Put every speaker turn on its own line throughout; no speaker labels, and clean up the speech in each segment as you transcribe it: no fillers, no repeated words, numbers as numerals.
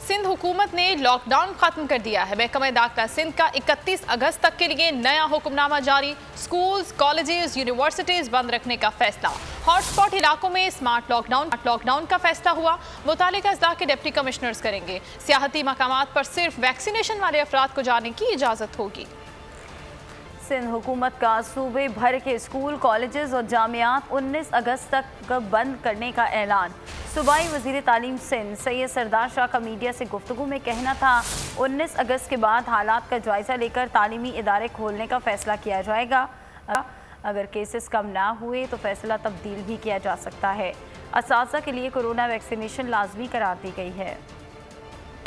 सिंध हुकूमत ने लॉकडाउन खत्म कर दिया है। महकमा दाखिला सिंध का 31 अगस्त तक के लिए नया हुक्मनामा जारी। स्कूल्स, कॉलेजेस, यूनिवर्सिटीज बंद रखने का फैसला। हॉटस्पॉट इलाकों में स्मार्ट लॉकडाउन का फैसला हुआ। मुतालिका अजला के डिप्टी कमिश्नर्स करेंगे। सियाहती मकामात पर सिर्फ वैक्सीनेशन वाले अफराद को जाने की इजाज़त होगी।
सिंध हुकूमत का सूबे भर के स्कूल, कॉलेजेस और जामियात 19 अगस्त तक बंद करने का ऐलान। सूबाई वज़ीर तालीम सिंध सैयद सरदार शाह का मीडिया से गुफ्तगू में कहना था, 19 अगस्त के बाद हालात का जायज़ा लेकर तालीमी इदारे खोलने का फ़ैसला किया जाएगा। अगर केसेस कम ना हुए तो फैसला तब्दील भी किया जा सकता है। असातिज़ा के लिए कोरोना वैक्सीनेशन लाजमी करार दी गई है।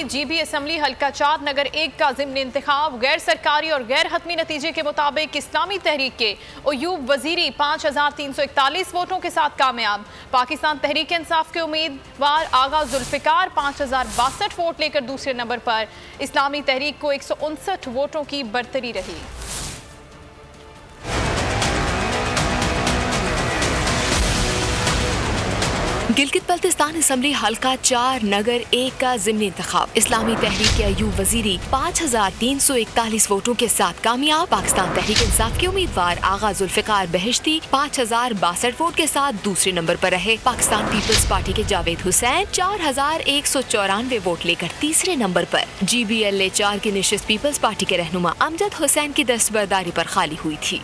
GB असम्बली हल्का 4 नगर 1 का ज़िम्नी इंतखाब। गैर सरकारी और गैर हतमी नतीजे के मुताबिक इस्लामी तहरीक के अयूब वजीरी 5341 वोटों के साथ कामयाब। पाकिस्तान तहरीक इंसाफ के उम्मीदवार आगा जुल्फिकार 5062 वोट लेकर दूसरे नंबर पर। इस्लामी तहरीक को 159 वोटों की बरतरी रही।
गिलगित बल्तिस्तान असम्बली हल्का 4 नगर 1 का ज़िम्नी इंतखाब। इस्लामी तहरीक के अयूब वजीरी 5341 वोटों के साथ कामयाब। पाकिस्तान तहरीक इंसाफ के उम्मीदवार आगा जुल्फिकार बहिश्ती 5062 वोट के साथ दूसरे नंबर पर रहे। पाकिस्तान पीपल्स पार्टी के जावेद हुसैन 4194 वोट लेकर तीसरे नंबर पर। GBLA 4 की निशिस्त पीपल्स पार्टी के रहनुमा अमजद हुसैन की दस्तबरदारी पर खाली हुई थी।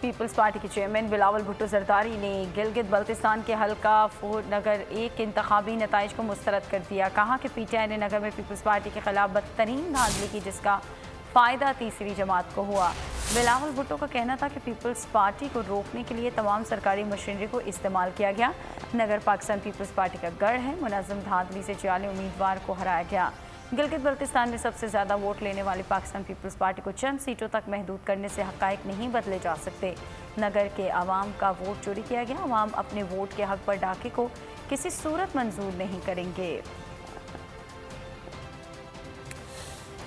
पीपल्स पार्टी के चेयरमैन बिलावल भुट्टो जरदारी ने गिलगित बल्तिस्तान के हल्का 4 नगर 1 के इंतखाबी नताइज को मुस्तरद कर दिया। कहा कि PTI ने नगर में पीपल्स पार्टी के खिलाफ बदतरीन धांधली की, जिसका फ़ायदा तीसरी जमात को हुआ। बिलावल भुट्टो का कहना था कि पीपल्स पार्टी को रोकने के लिए तमाम सरकारी मशीनरी को इस्तेमाल किया गया। नगर पाकिस्तान पीपल्स पार्टी का गढ़ है। मुनज़्ज़म धांधली से जाली उम्मीदवार को हराया गया। गिलगित बल्तिस्तान में सबसे ज़्यादा वोट लेने वाली पाकिस्तान पीपल्स पार्टी को चंद सीटों तक महदूद करने से हक़ाइक़ नहीं बदले जा सकते। नगर के आवाम का वोट चोरी किया गया। आवाम अपने वोट के हक़ पर डाके को किसी सूरत मंजूर नहीं करेंगे।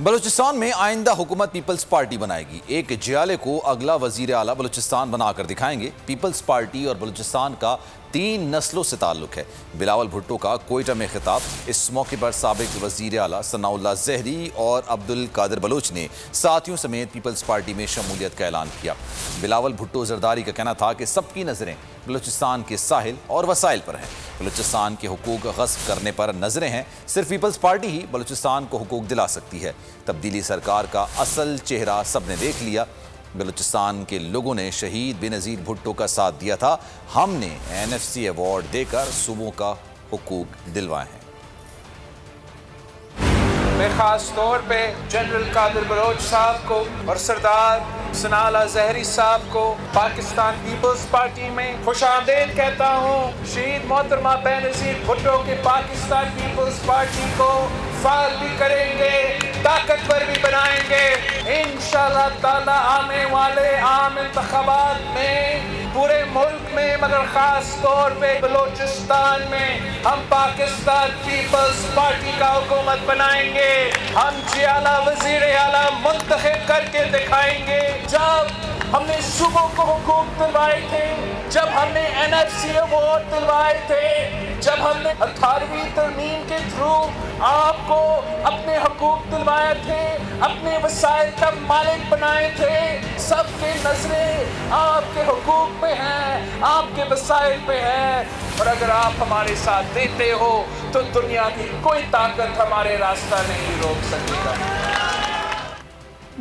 बलूचिस्तान में आइंदा हुकूमत पीपल्स पार्टी बनाएगी। एक जियाले को अगला वजीर आला बलूचिस्तान बनाकर दिखाएंगे। पीपल्स पार्टी और बलूचिस्तान का 3 नस्लों से ताल्लुक है। बिलावल भुट्टो का कोयटा में खिताब। इस मौके पर साबिक वजीर आला सनाउल्लाह ज़हरी और अब्दुल कादिर बलोच ने साथियों समेत पीपल्स पार्टी में शमूलियत का ऐलान किया। बिलावल भुट्टो जरदारी का कहना था कि सबकी नज़रें बलूचिस्तान के साहिल और वसाइल पर हैं। बलूचिस्तान के हुकूक गस्ब करने पर नजरें हैं। सिर्फ पीपल्स पार्टी ही बलूचिस्तान को हुकूक दिला सकती है। तब्दीली सरकार का असल चेहरा सबने देख लिया। बलूचिस्तान के लोगों ने शहीद बेनज़ीर भुट्टो का साथ दिया था। हमने NFC अवार्ड देकर सूबों का हुकूक दिलवाए हैं।
मैं खास तौर पे जनरल कादिर बलोच साहब को और सरदार सनाउल्लाह ज़हरी साहब को पाकिस्तान पीपल्स पार्टी में खुशामदीद कहता हूँ। शहीद मोहतरमा बेनज़ीर भुट्टो के पाकिस्तान पीपल्स पार्टी को फाल भी करेंगे, ताकतवर भी बनाएंगे। इंशाअल्लाह ताला आने वाले आम इंतखाबात में पूरे मुल्क में मगर खास तौर पे बलूचिस्तान में हम पाकिस्तान पीपल्स पार्टी का हुकूमत बनाएंगे। हम जियाला वजीर आला मुंतखब करके दिखाएंगे। जब हमने सूबों को हुकूक दिलवाए थे, जब हमने NFC अवार्ड दिलवाए थे, जब हमने 18वीं तरमीम के थ्रू आपको अपने हुकूक दिलवाए थे, अपने वसाइल का मालिक बनाए थे, सबके नजरें आपके हुकूक पे हैं, आपके वसाइल पे हैं। और अगर आप हमारे साथ देते हो तो दुनिया की कोई ताकत हमारे रास्ता नहीं रोक सकेगा।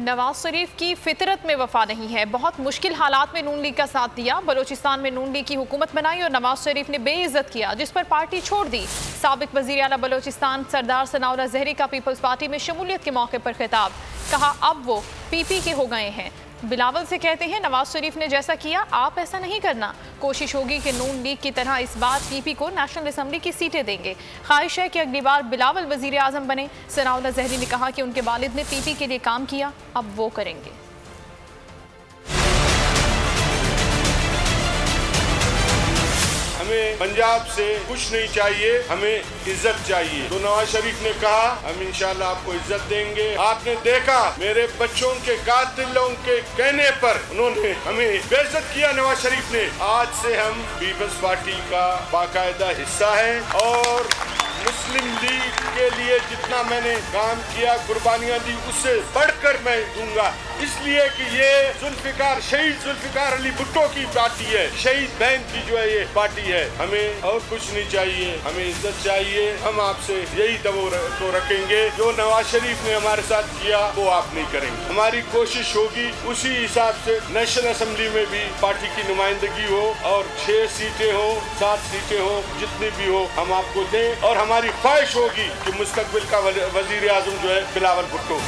नवाज शरीफ की फितरत में वफा नहीं है। बहुत मुश्किल हालात में नून लीग का साथ दिया। बलूचिस्तान में नून लीग की हुकूमत बनाई और नवाज शरीफ ने बेइज्जत किया, जिस पर पार्टी छोड़ दी। साबिक वजीर आला बलूचिस्तान सरदार सनाउल्लाह ज़हरी का पीपल्स पार्टी में शमूलियत के मौके पर खिताब। कहा अब वो PP के हो गए हैं। बिलावल से कहते हैं नवाज शरीफ ने जैसा किया आप ऐसा नहीं करना। कोशिश होगी कि नून लीग की तरह इस बार PP को नेशनल असम्बली की सीटें देंगे। ख्वाहिश है कि अगली बार बिलावल वजीर आज़म बने। सनाउल्लाह ज़हरी ने कहा कि उनके वालिद ने PP के लिए काम किया, अब वो करेंगे।
हमें पंजाब से कुछ नहीं चाहिए, हमें इज्जत चाहिए। तो नवाज शरीफ ने कहा हम इंशाल्लाह आपको इज्जत देंगे। आपने देखा मेरे बच्चों के कातिलों के कहने पर उन्होंने हमें बेइज्जत किया नवाज शरीफ ने। आज से हम पीपल्स पार्टी का बाकायदा हिस्सा है और मुस्लिम लीग के लिए जितना मैंने काम किया, कुर्बानियां दी, उससे बढ़कर मैं दूंगा। इसलिए कि ये जुल्फिकार, शहीद जुल्फिकार अली भुट्टो की पार्टी है, शहीद बहन की जो है ये पार्टी है। हमें और कुछ नहीं चाहिए, हमें इज्जत चाहिए। हम आपसे यही दबो तो रखेंगे, जो नवाज शरीफ ने हमारे साथ किया वो आप नहीं करेंगे। हमारी कोशिश होगी उसी हिसाब से नेशनल असेंबली में भी पार्टी की नुमाइंदगी हो और 6 सीटें हो, 7 सीटें हो, जितनी भी हो हम आपको दें। और हमारी ख्वाहिश होगी कि मुस्तकबिल का वजीर आजम जो है बिलावल भुट्टो।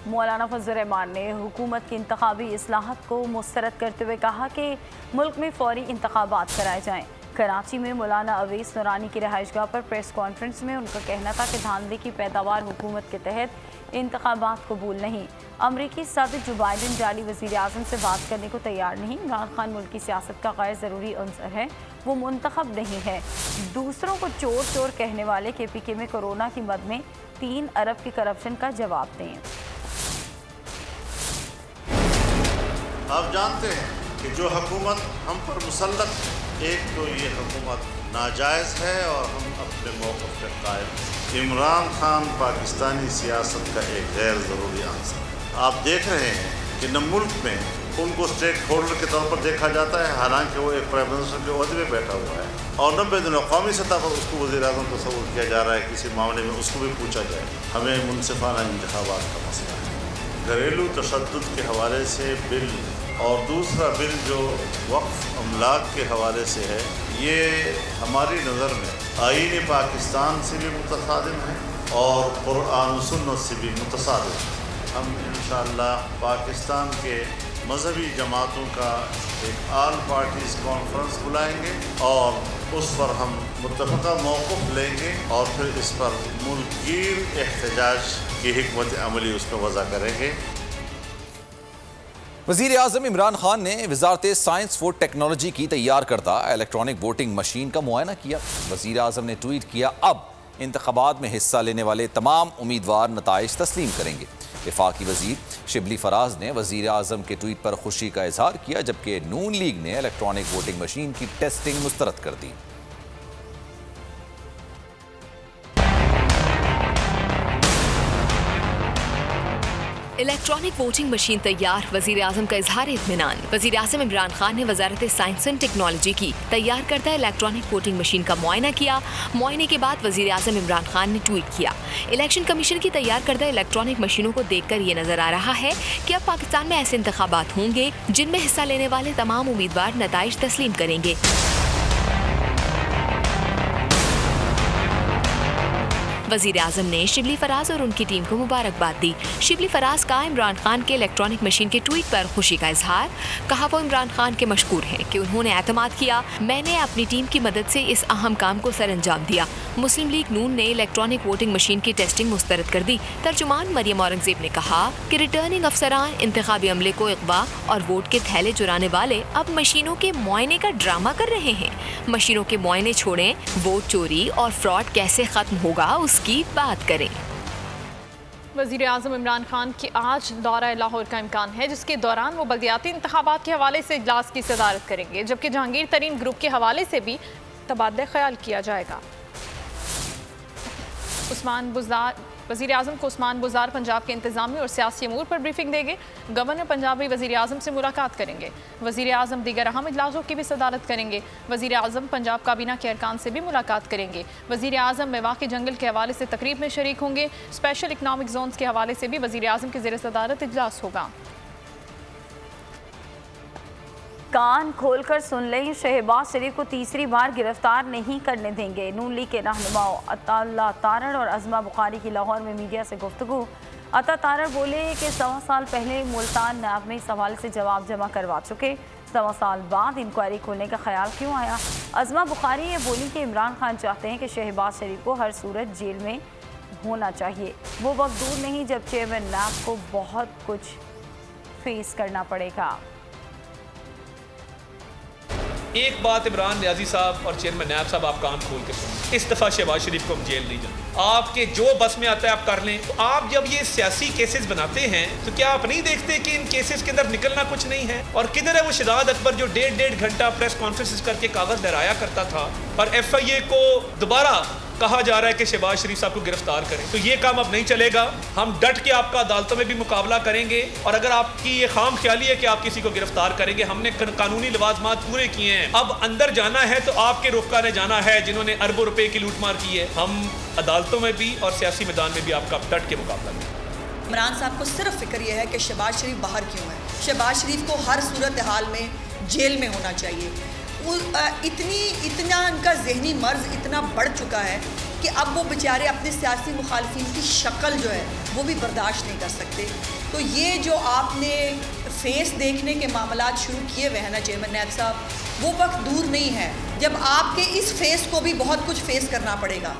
मौलाना फजल रहमान ने हुकूमत की इंतखाबी इस्लाहत को मुस्तरद करते हुए कहा कि मुल्क में फौरी इंतखाबात कराए जाएँ। कराची में मौलाना अवैस नूरानी की रहायशगाह पर प्रेस कॉन्फ्रेंस में उनका कहना था कि धांधली की पैदावार हुकूमत के तहत इंतखाबात कबूल नहीं। अमरीकी सदर जो बाइडन जाली वज़ीर आज़म से बात करने को तैयार नहीं। इमरान खान मुल्क की सियासत का गैर ज़रूरी अंसर है, वो मुंतखब नहीं है। दूसरों को चोर चोर कहने वाले KPK में कोरोना की मद में 3 अरब की करप्शन का जवाब दें।
आप जानते हैं कि जो हुकूमत हम पर मुसल्लत, एक तो ये हुकूमत नाजायज़ है और हम अपने मौक़िफ़ पे कायम हैं। इमरान खान पाकिस्तानी सियासत का एक गैर ज़रूरी अंसर है। आप देख रहे हैं कि न मुल्क में उनको स्टेक होल्डर के तौर पर देखा जाता है, हालांकि वो एक प्राइम मिनिस्टर के ओहदे में बैठा हुआ है, और न बैनुल-अक़वामी सतह पर उसको वज़ीर आज़म तस्वुर किया जा रहा है। किसी मामले में उसको भी पूछा जाए। हमें मुनसिफ़ाना इंतख़ाबात का मसला है, घरेलू तशद्दुद के हवाले से बिल और दूसरा बिल जो वक्फ अमलाक के हवाले से है, ये हमारी नज़र में आईन पाकिस्तान से भी मुतसादिम है और कुरान सुन्नत से भी मुतसादिम है। हम इंशाअल्लाह पाकिस्तान के मजहबी जमातों का एक ऑल पार्टीज़ कॉन्फ्रेंस बुलाएंगे और उस पर हम मुत्तफ़क़ा मौक़िफ़ लेंगे और फिर इस पर मुल्कगीर एहतजाज की हिकमत अमली उस पर वज़ा करेंगे।
वज़ीर आज़म इमरान खान ने वज़ारत साइंस व टेक्नोलॉजी की तैयार करदा इलेक्ट्रॉनिक वोटिंग मशीन का मुआयना किया। वज़ीर आज़म ने ट्वीट किया, अब इंतख़ाबात में हिस्सा लेने वाले तमाम उम्मीदवार नताइज तस्लीम करेंगे। वफाकी वज़ीर शिबली फराज ने वज़ीर आज़म के ट्वीट पर खुशी का इजहार किया, जबकि नून लीग ने इलेक्ट्रॉनिक वोटिंग मशीन की टेस्टिंग मुस्तरद कर दी।
इलेक्ट्रॉनिक वोटिंग मशीन तैयार, वज़ीर आज़म का इजहार इत्मीनान। वज़ीर आज़म इमरान खान ने वज़ारत साइंस एंड टेक्नोलॉजी की तैयार करदा इलेक्ट्रॉनिक वोटिंग मशीन का मुआयना किया। मुआयने के बाद वज़ीर आज़म इमरान खान ने ट्वीट किया, इलेक्शन कमीशन की तैयार करदा इलेक्ट्रॉनिक मशीनों को देखकर ये नजर आ रहा है कि अब पाकिस्तान में ऐसे इंतखाबात होंगे जिनमें हिस्सा लेने वाले तमाम उम्मीदवार नताइज तस्लीम करेंगे। वज़ीर आज़म ने शिबली फराज और उनकी टीम को मुबारकबाद दी। शिबली फराज का इमरान खान के इलेक्ट्रॉनिक मशीन के ट्वीट पर खुशी का इजहार, कहा वो इमरान खान के मशकूर हैं कि उन्होंने एतमाद किया, मैंने अपनी टीम की मदद से इस अहम काम को सर अंजाम दिया। मुस्लिम लीग नून ने इलेक्ट्रॉनिक वोटिंग मशीन की टेस्टिंग मुस्तरद कर दी। तर्जुमान मरियम औरंगजेब ने कहा कि रिटर्निंग अफसरान इंतखाबी अमले को अगवा और वोट के थैले चुराने वाले अब मशीनों के मुआयने का ड्रामा कर रहे हैं। मशीनों के मुआयने छोड़ें, वोट चोरी और फ्रॉड कैसे खत्म होगा उसकी बात करें।
वज़ीर आज़म इमरान खान की आज दौरा लाहौर का इम्कान है, जिसके दौरान वो बल्दियाती इंतखाबात के हवाले से इजलास की सदारत करेंगे, जबकि जहांगीर तरीन ग्रुप के हवाले से भी तबादला ख्याल किया जाएगा। वज़ीर आज़म को उस्मान बुज़ार पंजाब के इंतज़ामी और सियासी अमूर पर ब्रीफिंग देंगे। गवर्नर पंजाब भी वज़ीर आज़म से मुलाकात करेंगे। वज़ीर आज़म दीगर अहम इजलासों की भी सदारत करेंगे। वज़ीर आज़म पंजाब काबीना के अरकान से भी मुलाकात करेंगे। वज़ीर आज़म मेवाकी जंगल के हवाले से तकरीब में शरीक होंगे। स्पेशल इकनॉमिक जोन्स के हवाले से भी वज़ीर आज़म के ज़ेर सदारत इजलास होगा।
कान खोलकर सुन लें, शहबाज शरीफ को तीसरी बार गिरफ्तार नहीं करने देंगे। नून लीग के रहनुमाओं अता तारड़ और अज़मा बुखारी की लाहौर में मीडिया से गुफ्तगू। अता तारड़ बोले कि 1.25 साल पहले मुल्तान नैब में इस हवाले से जवाब जमा करवा चुके, 1.25 साल बाद इंक्वायरी खोलने का ख्याल क्यों आया। अज़मा बुखारी ये बोली कि इमरान खान चाहते हैं कि शहबाज शरीफ को हर सूरत जेल में होना चाहिए। वो वक्त दूर नहीं जब चेयरमैन नैब को बहुत कुछ फेस करना पड़ेगा।
एक बात इमरान नियाजी साहब और चेयरमैन नायब साहब, आप कान खोल के सुनें, इस दफ़ा शहबाज शरीफ को हम जेल नहीं जाए। आपके जो बस में आता है आप कर लें। तो आप जब ये सियासी केसेस बनाते हैं तो क्या आप नहीं देखते कि इन केसेस के अंदर निकलना कुछ नहीं है? और किधर है वो शहजाद अकबर जो 1.5 घंटा प्रेस कॉन्फ्रेंस करके कागज लहराया करता था, और FIA को दोबारा कहा जा रहा है कि शहबाज शरीफ साहब को गिरफ्तार करें। तो ये काम अब नहीं चलेगा। हम डट के आपका अदालतों में भी मुकाबला करेंगे, और अगर आपकी ये खाम ख्याली है कि आप किसी को गिरफ्तार करेंगे, हमने कानूनी लवाजमात पूरे किए हैं। अब अंदर जाना है तो आपके रुखा ने जाना है जिन्होंने अरबों रुपए की लूटमार की है। हम अदालतों में भी और सियासी मैदान में भी आपका डट के मुकाबला करेंगे।
इमरान साहब को सिर्फ फिक्र यह है कि शहबाज शरीफ बाहर क्यों है। शहबाज शरीफ को हर सूरत हाल में जेल में होना चाहिए। इतना उनका जहनी मर्ज इतना बढ़ चुका है कि अब वो बेचारे अपने सियासी मुखालफिन की शक्ल जो है वो भी बर्दाश्त नहीं कर सकते। तो ये जो आपने फेस देखने के मामलात शुरू किए हुए हैं ना चेयरमैन नायब साहब, वो वक्त दूर नहीं है जब आपके इस फेस को भी बहुत कुछ फेस करना पड़ेगा।